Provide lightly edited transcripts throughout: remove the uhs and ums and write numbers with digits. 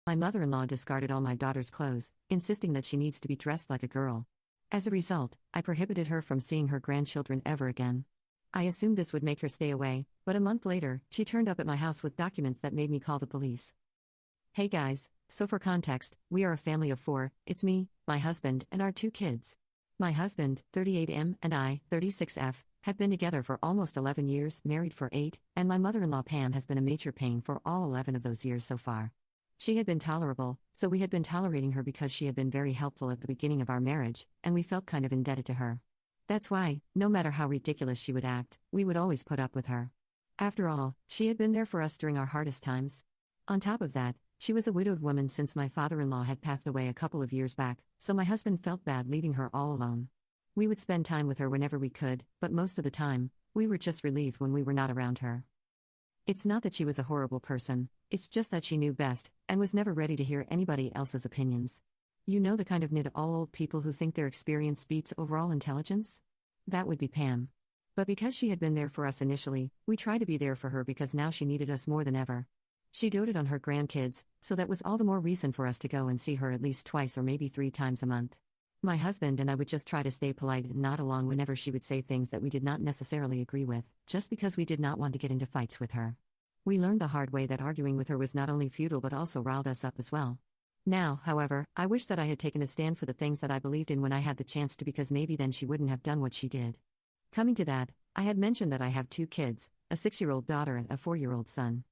My mother-in-law discarded all my daughter's clothes, insisting that she needs to be dressed like a girl. As a result, I prohibited her from seeing her grandchildren ever again. I assumed this would make her stay away, but a month later, she turned up at my house with documents that made me call the police. Hey guys, so for context, we are a family of 4, it's me, my husband, and our 2 kids. My husband, 38M, and I, 36F, have been together for almost 11 years, married for 8, and my mother-in-law Pam has been a major pain for all 11 of those years so far. She had been tolerable, so we had been tolerating her because she had been very helpful at the beginning of our marriage, and we felt kind of indebted to her. That's why, no matter how ridiculous she would act, we would always put up with her. After all, she had been there for us during our hardest times. On top of that, she was a widowed woman since my father-in-law had passed away a couple of years back, so my husband felt bad leaving her all alone. We would spend time with her whenever we could, but most of the time, we were just relieved when we were not around her. It's not that she was a horrible person, it's just that she knew best, and was never ready to hear anybody else's opinions. You know the kind of all old people who think their experience beats overall intelligence? That would be Pam. But because she had been there for us initially, we tried to be there for her because now she needed us more than ever. She doted on her grandkids, so that was all the more reason for us to go and see her at least twice or maybe 3 times a month. My husband and I would just try to stay polite and nod along whenever she would say things that we did not necessarily agree with, just because we did not want to get into fights with her. We learned the hard way that arguing with her was not only futile but also riled us up as well. Now, however, I wish that I had taken a stand for the things that I believed in when I had the chance to, because maybe then she wouldn't have done what she did. Coming to that, I had mentioned that I have 2 kids, a 6-year-old daughter and a 4-year-old son.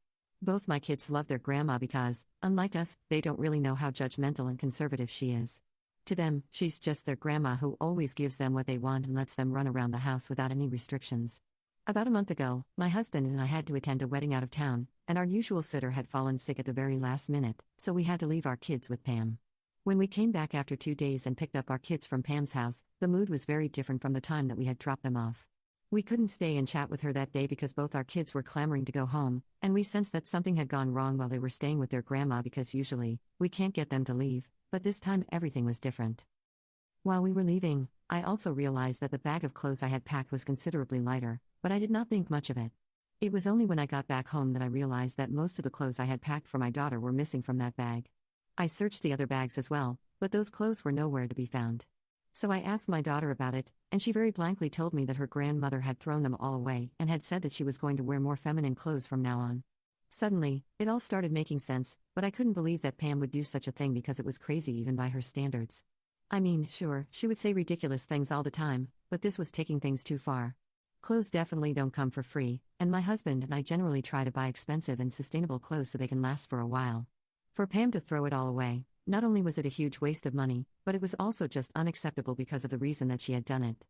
Both my kids love their grandma because, unlike us, they don't really know how judgmental and conservative she is. To them, she's just their grandma who always gives them what they want and lets them run around the house without any restrictions. About a month ago, my husband and I had to attend a wedding out of town, and our usual sitter had fallen sick at the very last minute, so we had to leave our kids with Pam. When we came back after 2 days and picked up our kids from Pam's house, the mood was very different from the time that we had dropped them off. We couldn't stay and chat with her that day because both our kids were clamoring to go home, and we sensed that something had gone wrong while they were staying with their grandma, because usually, we can't get them to leave, but this time everything was different. While we were leaving, I also realized that the bag of clothes I had packed was considerably lighter, but I did not think much of it. It was only when I got back home that I realized that most of the clothes I had packed for my daughter were missing from that bag. I searched the other bags as well, but those clothes were nowhere to be found. So I asked my daughter about it, and she very blankly told me that her grandmother had thrown them all away and had said that she was going to wear more feminine clothes from now on. Suddenly, it all started making sense, but I couldn't believe that Pam would do such a thing because it was crazy even by her standards. I mean, sure, she would say ridiculous things all the time, but this was taking things too far. Clothes definitely don't come for free, and my husband and I generally try to buy expensive and sustainable clothes so they can last for a while. For Pam to throw it all away, not only was it a huge waste of money, but it was also just unacceptable because of the reason that she had done it.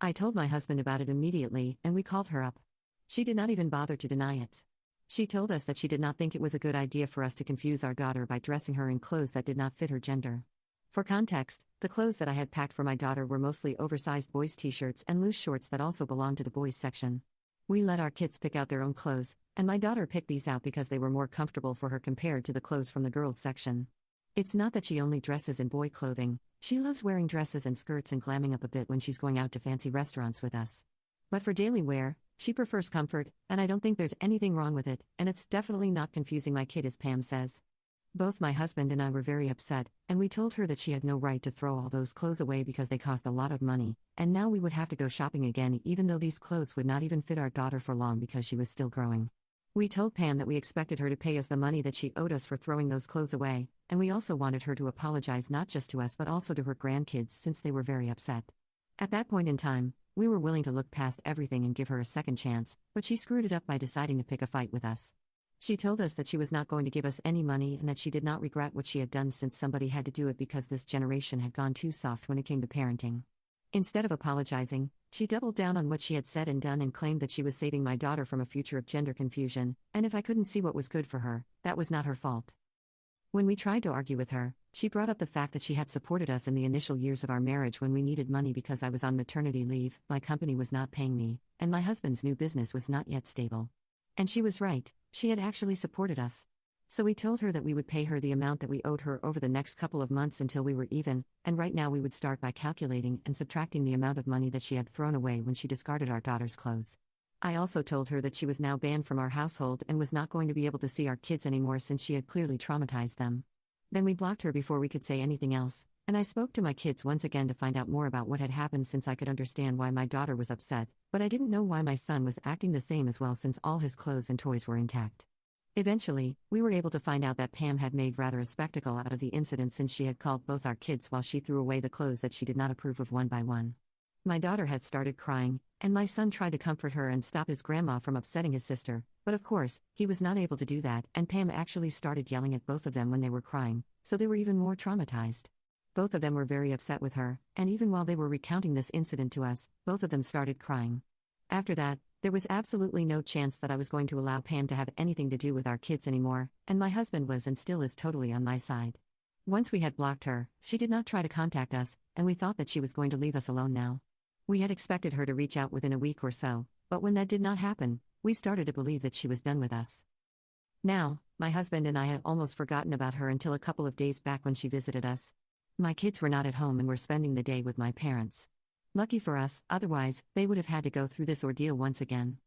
I told my husband about it immediately, and we called her up. She did not even bother to deny it. She told us that she did not think it was a good idea for us to confuse our daughter by dressing her in clothes that did not fit her gender. For context, the clothes that I had packed for my daughter were mostly oversized boys' t-shirts and loose shorts that also belonged to the boys' section. We let our kids pick out their own clothes, and my daughter picked these out because they were more comfortable for her compared to the clothes from the girls' section. It's not that she only dresses in boy clothing, she loves wearing dresses and skirts and glamming up a bit when she's going out to fancy restaurants with us. But for daily wear, she prefers comfort, and I don't think there's anything wrong with it, and it's definitely not confusing my kid, as Pam says. Both my husband and I were very upset, and we told her that she had no right to throw all those clothes away because they cost a lot of money, and now we would have to go shopping again even though these clothes would not even fit our daughter for long because she was still growing. We told Pam that we expected her to pay us the money that she owed us for throwing those clothes away, and we also wanted her to apologize not just to us but also to her grandkids since they were very upset. At that point in time, we were willing to look past everything and give her a second chance, but she screwed it up by deciding to pick a fight with us. She told us that she was not going to give us any money and that she did not regret what she had done since somebody had to do it because this generation had gone too soft when it came to parenting. Instead of apologizing, she doubled down on what she had said and done and claimed that she was saving my daughter from a future of gender confusion, and if I couldn't see what was good for her, that was not her fault. When we tried to argue with her, she brought up the fact that she had supported us in the initial years of our marriage when we needed money because I was on maternity leave, my company was not paying me, and my husband's new business was not yet stable. And she was right, she had actually supported us. So we told her that we would pay her the amount that we owed her over the next couple of months until we were even, and right now we would start by calculating and subtracting the amount of money that she had thrown away when she discarded our daughter's clothes. I also told her that she was now banned from our household and was not going to be able to see our kids anymore since she had clearly traumatized them. Then we blocked her before we could say anything else, and I spoke to my kids once again to find out more about what had happened since I could understand why my daughter was upset, but I didn't know why my son was acting the same as well since all his clothes and toys were intact. Eventually, we were able to find out that Pam had made rather a spectacle out of the incident since she had called both our kids while she threw away the clothes that she did not approve of one by one. My daughter had started crying, and my son tried to comfort her and stop his grandma from upsetting his sister, but of course, he was not able to do that, and Pam actually started yelling at both of them when they were crying, so they were even more traumatized. Both of them were very upset with her, and even while they were recounting this incident to us, both of them started crying. After that, there was absolutely no chance that I was going to allow Pam to have anything to do with our kids anymore, and my husband was and still is totally on my side. Once we had blocked her, she did not try to contact us, and we thought that she was going to leave us alone now. We had expected her to reach out within a week or so, but when that did not happen, we started to believe that she was done with us. Now, my husband and I had almost forgotten about her until a couple of days back when she visited us. My kids were not at home and were spending the day with my parents. Lucky for us, otherwise, they would have had to go through this ordeal once again.